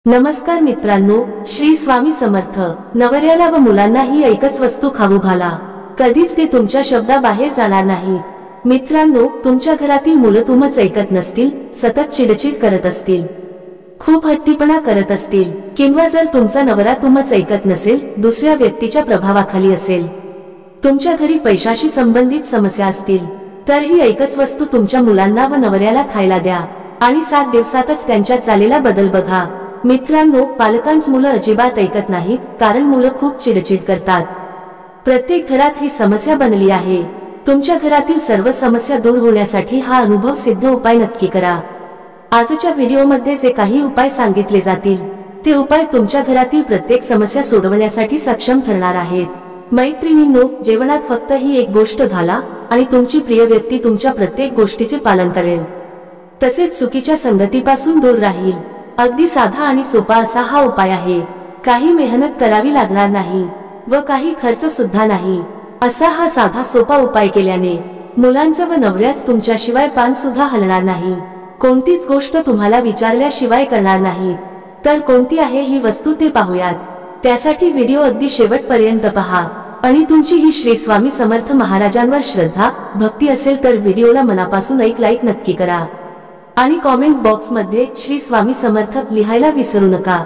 नमस्कार मित्रांनो, श्री स्वामी समर्थ। नवऱ्याला व मुलांना ही एकच वस्तू खाऊ घाला, कधीच ते तुमच्या शब्दाबाहेर जाणार नाहीत। मित्रांनो, तुमच्या घरातील मुलं तुमच ऐकत नसतील, सतत चिडचिड करत असतील, खूप हट्टीपणा करत असतील, किंवा जर तुमचा नवरा तुमच ऐकत नसेल, दुसऱ्या व्यक्तीच्या प्रभावाखाली असेल, तुमच्या घरी पैशाशी संबंधित समस्या असतील, तर ही एकच वस्तू तुमच्या मुलांना व नवऱ्याला खायला द्या आणि 7 दिवसातच त्यांच्यात झालेला बदल बघा। मित्रांनो, पालकांची मुलं अजिबात ऐकत नाहीत, कारण मुलं खूप चिडचिड करतात। प्रत्येक घरात ही समस्या बनली आहे। तुमच्या घरातील सर्व समस्या दूर होण्यासाठी हा अनुभव सिद्ध उपाय नक्की करा। आजच्या व्हिडिओमध्ये जे काही उपाय सांगितले जातील, ते उपाय तुमच्या घरातील प्रत्येक समस्या सोडवण्यासाठी सक्षम ठरणार आहेत। मैत्रिणींनो, जेवणात फक्त ही एक गोष्ट घाला आणि तुमची प्रिय व्यक्ती तुमच्या प्रत्येक गोष्टीचे पालन करेल, तसेच चुकीच्या संगतीपासून दूर राहील। अगदी साधा आणि सोपा असा हा उपाय आहे। काही मेहनत करावी लागणार नाही व काही खर्च सुद्धा नाही। असा हा साधा सोपा उपाय केल्याने मुलांचं व नवऱ्याच तुमच्याशिवाय पान सुद्धा हलणार नाही। कोणतीच गोष्ट तुम्हाला विचारल्याशिवाय करणार नाहीत, तर कोणती आहे ही वस्तू ते पाहूयात। त्यासाठी व्हिडिओ अगदी शेवटपर्यंत पहा आणि तुमची ही श्री स्वामी समर्थ महाराजांवर श्रद्धा भक्ती असेल तर व्हिडिओला मनापासून एक लाईक नक्की करा आणि कॉमेंट बॉक्स मध्ये श्री स्वामी समर्थ लिहायला विसरू नका।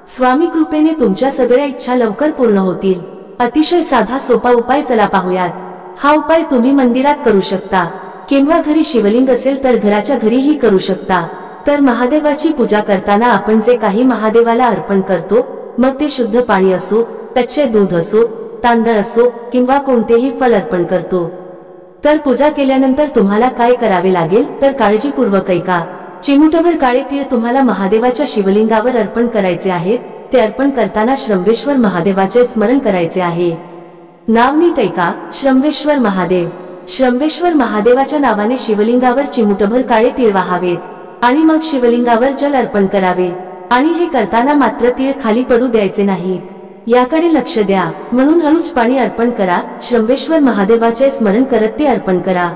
स्वामी कृपेने तुमच्या सगळ्या इच्छा लवकर पूर्ण होतील। अतिशय साधा सोपा उपाय चला पाहूयात। हा उपाय तुम्ही मंदिरात करू शकता, किंवा घरी शिवलिंग असेल तर घराच्या घरीही करू शकता। तर महादेवाची पूजा करताना आपण जे काही महादेवाला अर्पण करतो, मग ते शुद्ध पाणी असो, कच्चे दूध असो, तांदळ असो किंवा कोणतेही फळ अर्पण करतो, तर पूजा केल्यानंतर तुम्हाला काय करावे लागेल तर काळजीपूर्वक ऐका। चिमूटभर काळे तीळ तुम्हाला महादेवाच्या शिवलिंगावर अर्पण करायचे आहेत। ते अर्पण करताना श्रंभेश्वर महादेवाचे स्मरण करायचे आहे। नाव नीट ऐका, श्रंभेश्वर महादेव। श्रंभेश्वर महादेवाच्या नावाने शिवलिंगावर चिमूटभर काळे तीळ वाहावेत आणि मग शिवलिंगावर जल अर्पण करावे। आणि हे करताना मात्र तीळ खाली पडू द्यायचे नाहीत, याकडे लक्ष द्या। म्हणून हळूच पाणी अर्पण करा, श्रंभेश्वर महादेवाचे स्मरण करत ते अर्पण करा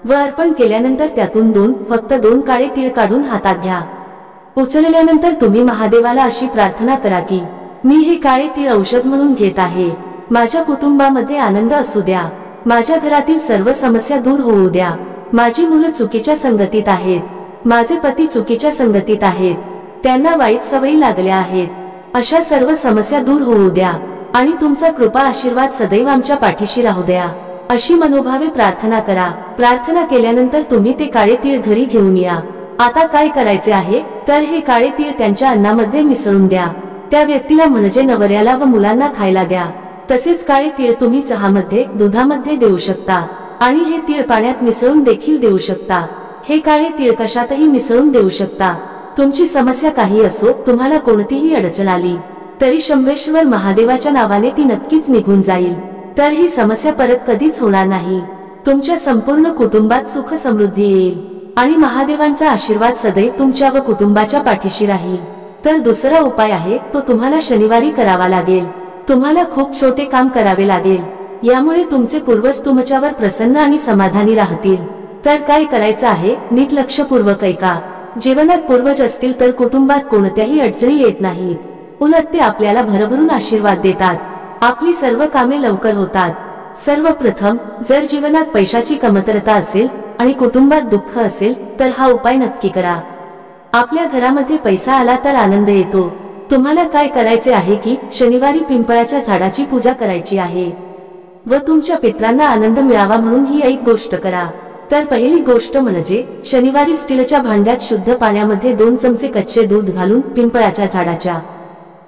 व अर्पण केल्यानंतर त्यातून फक्त दोन काळे तीळ काढून हातात घ्या। उचलल्यानंतर तुम्ही महादेवाला अशी प्रार्थना करा की, मी हे काळे तीळ औषध म्हणून घेत आहे, माझ्या कुटुंबामध्ये आनंद असू द्या, माझ्या घरातील सर्व समस्या दूर होऊ द्या, माझी मुलं चुकीच्या संगतीत आहेत, माझे पती चुकीच्या संगतीत आहेत, त्यांना वाईट सवयी लागल्या आहेत, अशा सर्व समस्या दूर होऊ द्या आणि तुमचा कृपा आशीर्वाद सदैव आमच्या पाठीशी राहू द्या, अशी मनोभावे प्रार्थना करा। प्रार्थना केल्यानंतर तुम्ही ते काळे तीळ घरी घेऊन या। आता काय करायचे आहे तर हे काळे तीळ त्यांच्या अन्नामध्ये मिसळून द्या। त्या व्यक्तीला म्हणजे नवऱ्याला व मुलांना खायला द्या। तसेच काळे तीळ तुम्ही चहामध्ये, दुधामध्ये देऊ शकता आणि हे तीळ पाण्यात मिसळून देखील देऊ शकता। हे काळे तीळ कशातही मिसळून देऊ शकता। तुमची समस्या काही असो, तुम्हाला कोणतीही अडचण आली तरी शंभेश्वर महादेवाच्या नावाने ती नक्कीच निघून जाईल। तर ही समस्या परत कधीच होणार नाही। तुमच्या संपूर्ण कुटुंबात सुख समृद्धी येईल आणि महादेवांचा आशीर्वाद सदैव तुमच्या व कुटुंबाच्या पाठीशी राहील। तर दुसरा उपाय आहे तो तुम्हाला शनिवारी करावा लागेल। तुम्हाला खूप छोटे काम करावे लागेल, यामुळे तुमचे पूर्वज तुमच्यावर प्रसन्न आणि समाधानी राहतील। तर काय करायचं आहे, नीट लक्षपूर्वक ऐका। जीवनात पूर्वज असतील तर कुटुंबात कोणत्याही अडचणी येत नाहीत, उलट ते आपल्याला भरभरून आशीर्वाद देतात। आपली सर्व कामे लवकर होतात। सर्वप्रथम, जर जीवनात पैशाची कमतरता असेल आणि कुटुंबात दुःख असेल तर हा उपाय नक्की करा। आपल्या घरामध्ये पैसा आला तर आनंद येतो। तुम्हाला काय करायचे आहे की शनिवारी पिंपळाच्या झाडाची पूजा करायची आहे व तुमच्या पितरांना आनंद मिळावा म्हणून ही एक गोष्ट करा। तर पहिली गोष्ट म्हणजे शनिवारी स्टीलच्या भांड्यात शुद्ध पाण्यामध्ये 2 चमचे कच्चे दूध घालून पिंपळाच्या झाडाच्या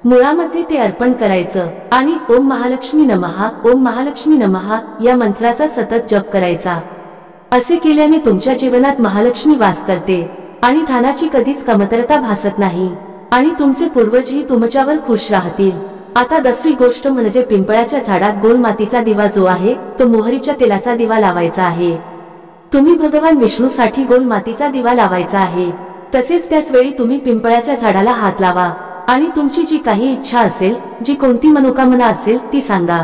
मुळामध्ये ते अर्पण करायचं आणि ओम महालक्ष्मी नमः, ओम महालक्ष्मी नमः या मंत्राचा सतत जप करायचा। असे केल्याने तुमच्या जीवनात महालक्ष्मी वास करते आणि धनाची कधीच कमतरता भासत नाही आणि तुमचे पूर्वजही तुमच्यावर खुश राहतील। आता दुसरी गोष्ट म्हणजे पिंपळाच्या झाडात गोल मातीचा दिवा जो आहे तो मोहरीच्या तेलाचा दिवा लावायचा आहे। तुम्ही भगवान विष्णूसाठी गोल मातीचा दिवा लावायचा आहे। तसेच त्याच वेळी तुम्ही पिंपळाच्या झाडाला हात लावा आणि तुमची जी काही इच्छा असेल, जी कोणती मनोकामना असेल ती सांगा।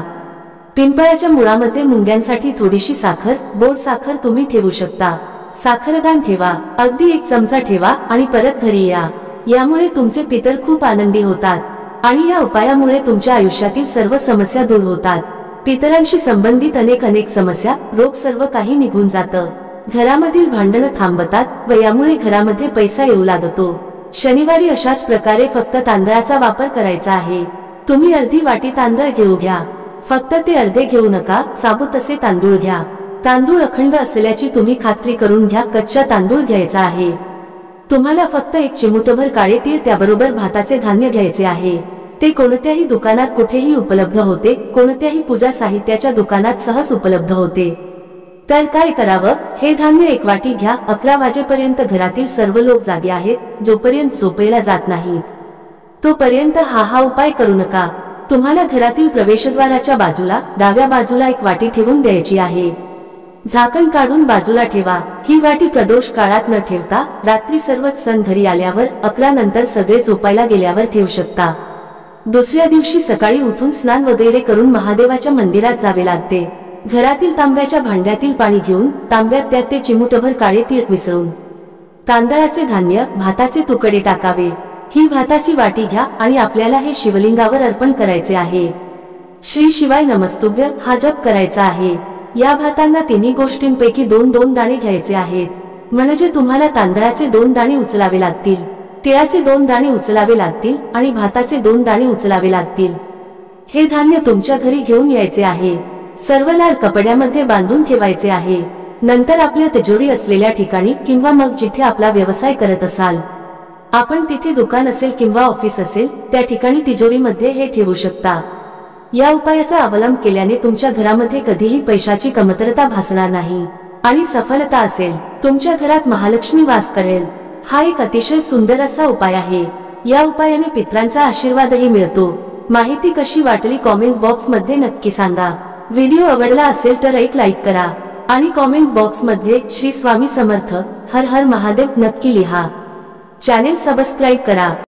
पिंपळाच्या मुळामध्ये मुंग्यांसाठी थोडीशी साखर, बोट साखर तुम्ही ठेवू शकता। साखरदान ठेवा, अगदी 1 चमचा ठेवा आणि परत घरी या। यामुळे तुमचे पितर खूप आनंदी होतात आणि या उपायामुळे तुमच्या आयुष्यातील सर्व समस्या दूर होतात। पितरांशी संबंधित अनेक समस्या, रोग सर्व काही निघून जातं। घरामधील भांडणं थांबतात व यामुळे घरामध्ये पैसा येऊ लागतो। शनिवारी अशाच प्रकारे फक्त तांदळाचा वापर करायचा आहे। तुम्ही अर्धी वाटी तांदळ घेऊ घ्या, फक्त ते अर्धे घेऊ नका, साबूत असे तांदूळ घ्या। तांदूळ अखंड असल्याची तुम्ही खात्री करून घ्या। कच्चा तांदूळ घ्यायचा आहे। तुम्हाला फक्त एक चिमूटभर काळे तीळ, त्याबरोबर भाताचे धान्य घ्यायचे आहे। ते कोणत्याही दुकानात कुठेही उपलब्ध होते, कोणत्याही पूजा साहित्याच्या दुकानात सहज उपलब्ध होते। तर काय करावं, हे धान्य एक वाटी घ्या। 11 वाजेपर्यंत घरातील सर्व लोक जागे आहेत, जोपर्यंत झोपेला जात नाहीत तोपर्यंत हा उपाय करू नका। तुम्हाला घरातील प्रवेशद्वाराच्या बाजूला डाव्या बाजूला एक वाटी ठेवून द्यायची आहे। झाकण काढून बाजूला ठेवा। ही वाटी प्रदोष काळात न ठेवता रात्री सर्वच सण घरी आल्यावर 11 नंतर सगळे झोपायला गेल्यावर ठेवू शकता। दुसऱ्या दिवशी सकाळी उठून स्नान वगैरे करून महादेवाच्या मंदिरात जावे लागते। घरातील तांब्याच्या भांड्यातील पाणी घेऊन तांब्यात त्यात ते चिमूटभर काळे तीळ मिसळून तांदळाचे धान्य, भाताचे तुकडे टाकावे। ही भाताची वाटी घ्या आणि आपल्याला हे शिवलिंगावर अर्पण करायचे आहे। श्री शिवाय नमस्तुभ्य हा जप करायचा आहे। या भातांना तिन्ही गोष्टींपैकी 2-2 दाणे घ्यायचे आहेत, म्हणजे तुम्हाला तांदळाचे 2 दाणे उचलावे लागतील, तिळाचे 2 दाणे उचलावे लागतील आणि भाताचे 2 दाणे उचलावे लागतील। हे धान्य तुमच्या घरी घेऊन यायचे आहे। सर्व लाल कपड्यामध्ये बांधून ठेवायचे आहे। नंतर आपल्या तिजोरी असलेल्या ठिकाणी किंवा मग जिथे आपला व्यवसाय करत असाल, आपण तिथे दुकान असेल किंवा ऑफिस असेल त्या ठिकाणी तिजोरीमध्ये हे ठेवू शकता। या उपायाचा अवलंब केल्याने तुमच्या घरामध्ये कधीही पैशाची कमतरता भासणार नाही आणि सफलता असेल। तुमच्या घरात महालक्ष्मी वास करेल। हा एक अतिशय सुंदर असा उपाय आहे। या उपायाने पितरांचा आशीर्वादही मिळतो। माहिती कशी वाटली कॉमेंट बॉक्स मध्ये नक्की सांगा। व्हिडिओ आवडला असेल तर एक लाईक करा आणि कॉमेंट बॉक्स मध्ये श्री स्वामी समर्थ, हर हर महादेव नक्की लिहा। चॅनेल सबस्क्राईब करा।